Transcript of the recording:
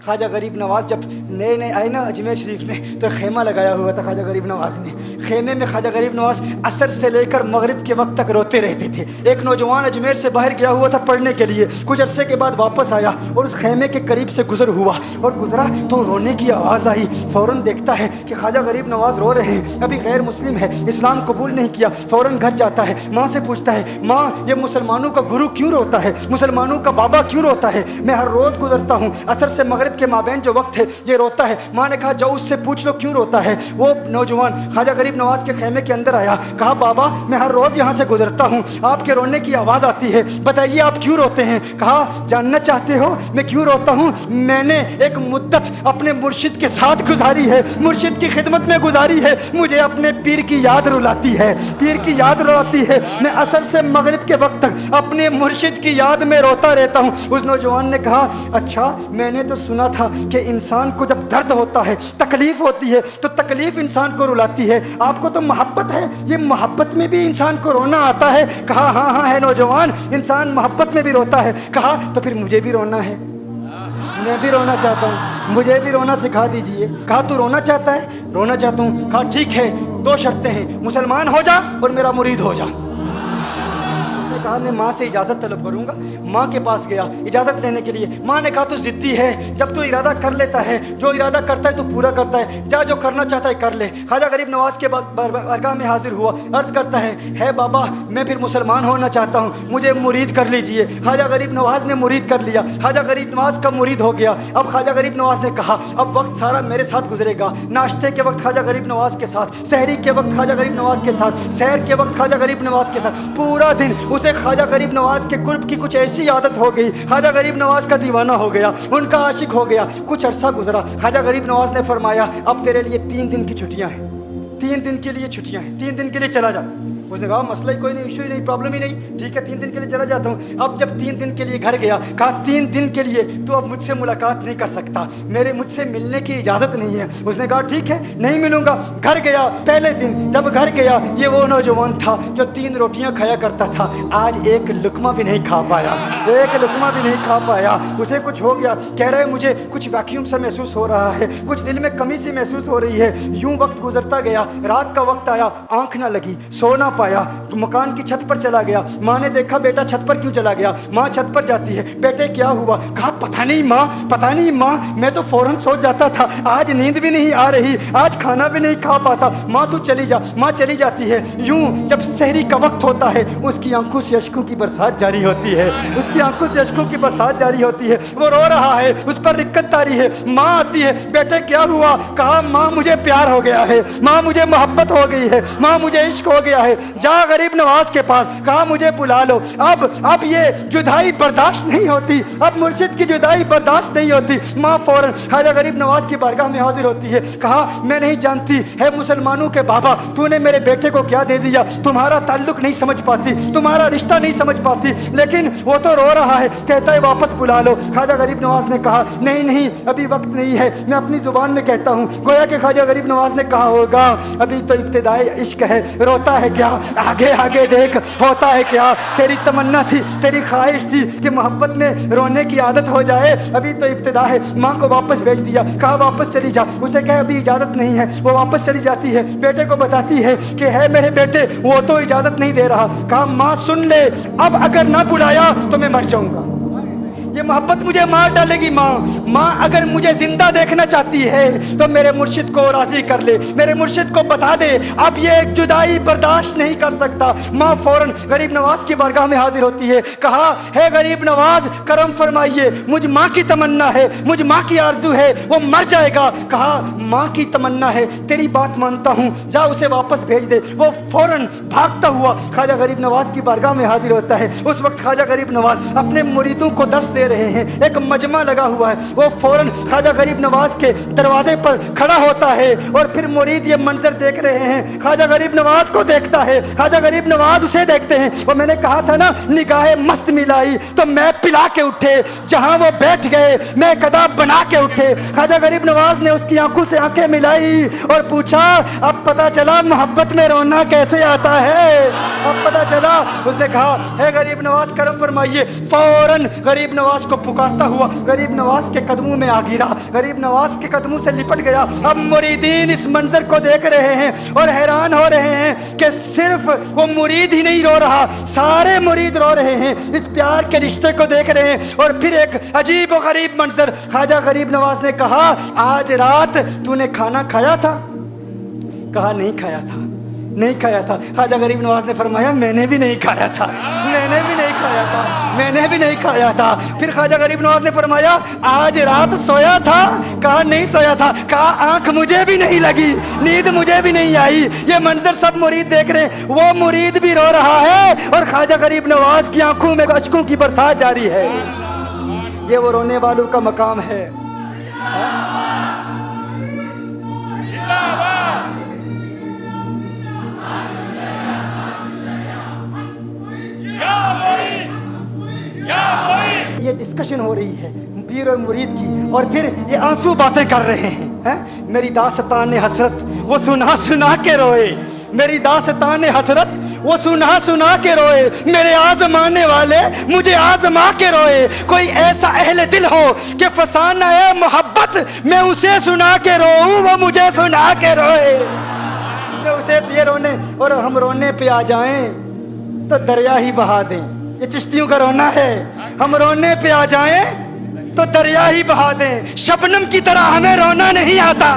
ख्वाजा गरीब नवाज जब नए नए आए ना अजमेर शरीफ में तो खेमा लगाया हुआ था ख्वाजा गरीब नवाज ने। खेमे में ख्वाजा गरीब नवाज असर से लेकर मगरिब के वक्त तक रोते रहते थे। एक नौजवान अजमेर से बाहर गया हुआ था पढ़ने के लिए, कुछ अरसे के बाद वापस आया और उस खेमे के करीब से गुजर हुआ और गुजरा तो रोने की आवाज़ आई। फ़ौरन देखता है कि ख्वाजा गरीब नवाज रो रहे हैं, अभी गैर मुस्लिम है, इस्लाम कबूल नहीं किया। फ़ौरन घर जाता है, माँ से पूछता है, माँ ये मुसलमानों का गुरु क्यों रोता है, मुसलमानों का बाबा क्यों रोता है? मैं हर रोज़ गुजरता हूँ, असर से मगरिब के माबैन जो वक्त है ये रोता है। माँ ने कहा जाओ उससे पूछ लो क्यों रोता है। वो नौजवान ख्वाजा गरीब नवाज के खेमे के अंदर आया, कहा बाबा मैं हर रोज़ यहाँ से गुजरता हूँ, आपके रोने की आवाज़ आती है, बताइए आप क्यों रोते हैं? कहा जानना चाहते हो मैं क्यों रोता हूँ? मैंने एक मुद्दत अपने मुर्शिद के साथ गुजारी है, मुर्शिद की खिदमत में गुजारी है, मुझे अपने पीर की याद रुलाती है, पीर की याद रुलाती है। मैं असर से मगरिब के वक्त तक अपने मुर्शिद की याद में रोता रहता हूँ। उस नौजवान ने कहा अच्छा मैंने तो सुना था कि इंसान को जब दर्द होता है, तकलीफ़ होती है तो तकलीफ़ इंसान को रुलाती है, आपको तो मोहब्बत है, ये मोहब्बत में भी इंसान को रोना आता है? कहा हाँ हाँ है नौजवान, इंसान मोहब्बत में भी रोता है। कहा तो फिर मुझे भी रोना है, मैं भी रोना चाहता हूँ, मुझे भी रोना सिखा दीजिए। कहा तू रोना चाहता है? रोना चाहता हूँ। कहा ठीक है, दो शर्तें हैं, मुसलमान हो जा और मेरा मुरीद हो जा। कहा मैं माँ से इजाज़त तलब करूँगा। माँ के पास गया इजाज़त लेने के लिए। माँ ने कहा तू ज़िद्दी है, जब तू इरादा कर लेता है, जो इरादा करता है तो पूरा करता है, जा जो करना चाहता है कर ले। ख्वाजा गरीब नवाज के बारगाह में हाजिर हुआ, अर्ज़ करता है बाबा मैं फिर मुसलमान होना चाहता हूँ, मुझे मुरीद कर लीजिए। ख्वाजा गरीब नवाज ने मुरीद कर लिया, ख्वाजा गरीब नवाज का मुरीद हो गया। अब ख्वाजा गरीब नवाज ने कहा अब वक्त सारा मेरे साथ गुजरेगा, नाश्ते के वक्त ख्वाजा गरीब नवाज के साथ, सहरी के वक्त ख्वाजा गरीब नवाज के साथ, सैर के वक्त ख्वाजा गरीब नवाज के साथ, पूरा दिन उसे ख्वाजा गरीब नवाज के कुर्ब की कुछ ऐसी आदत हो गई, ख्वाजा गरीब नवाज का दीवाना हो गया, उनका आशिक हो गया। कुछ अरसा गुजरा, ख्वाजा गरीब नवाज ने फरमाया अब तेरे लिए 3 दिन की छुट्टियां हैं, 3 दिन के लिए छुट्टियां हैं, 3 दिन के लिए चला जा। उसने कहा मसला ही कोई नहीं, इशू ही नहीं, प्रॉब्लम ही नहीं, ठीक है 3 दिन के लिए चला जाता हूँ। अब जब 3 दिन के लिए घर गया, कहा 3 दिन के लिए तू अब मुझसे मुलाकात नहीं कर सकता, मुझसे मिलने की इजाज़त नहीं है। उसने कहा ठीक है नहीं मिलूंगा। घर गया, पहले दिन जब घर गया ये वो नौजवान था जो 3 रोटियां खाया करता था, आज एक लुकमा भी नहीं खा पाया, एक लुकमा भी नहीं खा पाया। उसे कुछ हो गया, कह रहा है मुझे कुछ वैक्यूम सा महसूस हो रहा है, कुछ दिल में कमी सी महसूस हो रही है। यूं वक्त गुजरता गया, रात का वक्त आया, आंख ना लगी, सो ना पाया, तो मकान की छत पर चला गया। माँ ने देखा बेटा छत पर क्यों चला गया? माँ छत पर जाती है, बेटे क्या हुआ? कहा पता नहीं माँ, पता नहीं माँ, मैं तो फौरन सो जाता था, आज नींद भी नहीं आ रही, आज खाना भी नहीं खा पाता। माँ तू चली जा। माँ चली जाती है। यूं जब सहरी का वक्त होता है उसकी आंखों से अश्कों की बरसात जारी होती है, उसकी आंखों से अश्कों की बरसात जारी होती है, वो रो रहा है, उस पर दिक्कत तारी है। माँ आती है, बेटे क्या हुआ? कहा माँ मुझे प्यार हो गया है, माँ मुझे मोहब्बत हो गई है, माँ मुझे इश्क हो गया है, जा गरीब नवाज के पास, कहा मुझे बुला लो। अब ये जुदाई बर्दाश्त नहीं होती, अब मुर्शिद की जुदाई बर्दाश्त नहीं होती। माँ फौरन ख्वाजा गरीब नवाज की बारगाह में हाजिर होती है। कहा मैं नहीं जानती है मुसलमानों के बाबा, तूने मेरे बेटे को क्या दे दिया, तुम्हारा ताल्लुक नहीं समझ पाती, तुम्हारा रिश्ता नहीं समझ पाती, लेकिन वो तो रो रहा है, कहता है वापस बुला लो। ख्वाजा गरीब नवाज ने कहा नहीं नहीं अभी वक्त नहीं है, मैं अपनी जुबान में कहता हूँ। गोया कि ख्वाजा गरीब नवाज ने कहा होगा अभी तो इब्तिदाई इश्क है, रोता है क्या, आगे आगे देख होता है क्या। तेरी तमन्ना थी, तेरी ख्वाहिश थी कि मोहब्बत में रोने की आदत हो जाए, अभी तो इब्तिदा है। माँ को वापस भेज दिया, कहा वापस चली जा। उसे कहे अभी इजाज़त नहीं है, वो वापस चली जाती है, बेटे को बताती है कि है मेरे बेटे वो तो इजाज़त नहीं दे रहा। कहा माँ सुन ले, अब अगर ना बुलाया तो मैं मर जाऊँगा, ये मोहब्बत मुझे मार डालेगी। माँ अगर मुझे जिंदा देखना चाहती है तो मेरे मुर्शिद को राज़ी कर ले, मेरे मुर्शिद को बता दे अब ये एक जुदाई बर्दाश्त नहीं कर सकता। माँ फौरन गरीब नवाज की बारगाह में हाजिर होती है। कहा है गरीब नवाज करम फरमाइए, मुझ माँ की तमन्ना है, मुझ माँ की आरजू है, वो मर जाएगा। कहा माँ की तमन्ना है, तेरी बात मानता हूँ, जा उसे वापस भेज दे। वो फौरन भागता हुआ ख्वाजा गरीब नवाज की बारगाह में हाजिर होता है। उस वक्त ख्वाजा गरीब नवाज अपने मुरीदों को दर्स दे रहे हैं, एक मजमा लगा हुआ है। वो फौरन ख्वाजा गरीब नवाज के दरवाजे पर खड़ा होता है और फिर मुरीद ये मंजर देख रहे हैं, ख्वाजा गरीब नवाज को देखता है, ख्वाजा गरीब नवाज उसे देखते हैं। और मैंने कहा था ना निगाहे मस्त मिलाई तो मैं पिला के उठे, जहां वो बैठ गए मैं कदा बना के उठे। ख्वाजा गरीब नवाज ने उसकी आंखों से आंखें मिलाई और पूछा अब पता चला मोहब्बत में रोना कैसे आता है, अब पता چلا. اس نے کہا اے غریب نواز کرم فرمائیے. فوراً غریب نواز کو پکارتا ہوا غریب نواز کے قدموں میں آ گرا, غریب نواز کے قدموں سے لپٹ گیا. اب مریدین اس منظر کو دیکھ رہے ہیں اور حیران ہو رہے ہیں کہ صرف وہ مرید ہی نہیں رو رہا, سارے مرید رو رہے ہیں, اس پیار کے رشتے کو دیکھ رہے ہیں. اور پھر ایک عجیب و غریب منظر, خواجہ غریب نواز نے کہا آج رات تو نے کھانا کھایا تھا؟ کہا نہیں کھایا تھا, نہیں کھایا تھا. خواجہ غریب نواز نے فرمایا میں نے بھی نہیں کھایا تھا, میں نے بھی نہیں کھایا تھا, میں نے بھی نہیں کھایا تھا. پھر خواجہ غریب نواز نے فرمایا آج رات سویا تھا؟ کہا نہیں سویا تھا. کہا آنکھ مجھے بھی نہیں لگی, نیند مجھے بھی نہیں آئی. یہ منظر سب مرید دیکھ رہے ہیں, وہ مرید بھی رو رہا ہے اور خواجہ غریب نواز کی آنکھوں میں اشکوں کی برسات جاری ہے. یہ وہ رونے والوں کا مقام ہے. یہ ڈسکشن ہو رہی ہے پیر اور مرید کی, اور پھر یہ آنسو باتیں کر رہے ہیں. میری داستان حسرت وہ سنا سنا کے روئے, میری داستان حسرت وہ سنا سنا کے روئے, میرے آزمانے والے مجھے آزما کے روئے. کوئی ایسا اہل دل ہو کہ فسانہ ہے محبت میں اسے سنا کے روؤں, وہ مجھے سنا کے روئے. میں اسے یہ رونے, اور ہم رونے پہ آ جائیں تو دریا ہی بہا دیں. یہ چشتیوں کا رونا ہے, ہم رونے پہ آ جائیں تو دریا ہی بہا دیں. شبنم کی طرح ہمیں رونا نہیں آتا.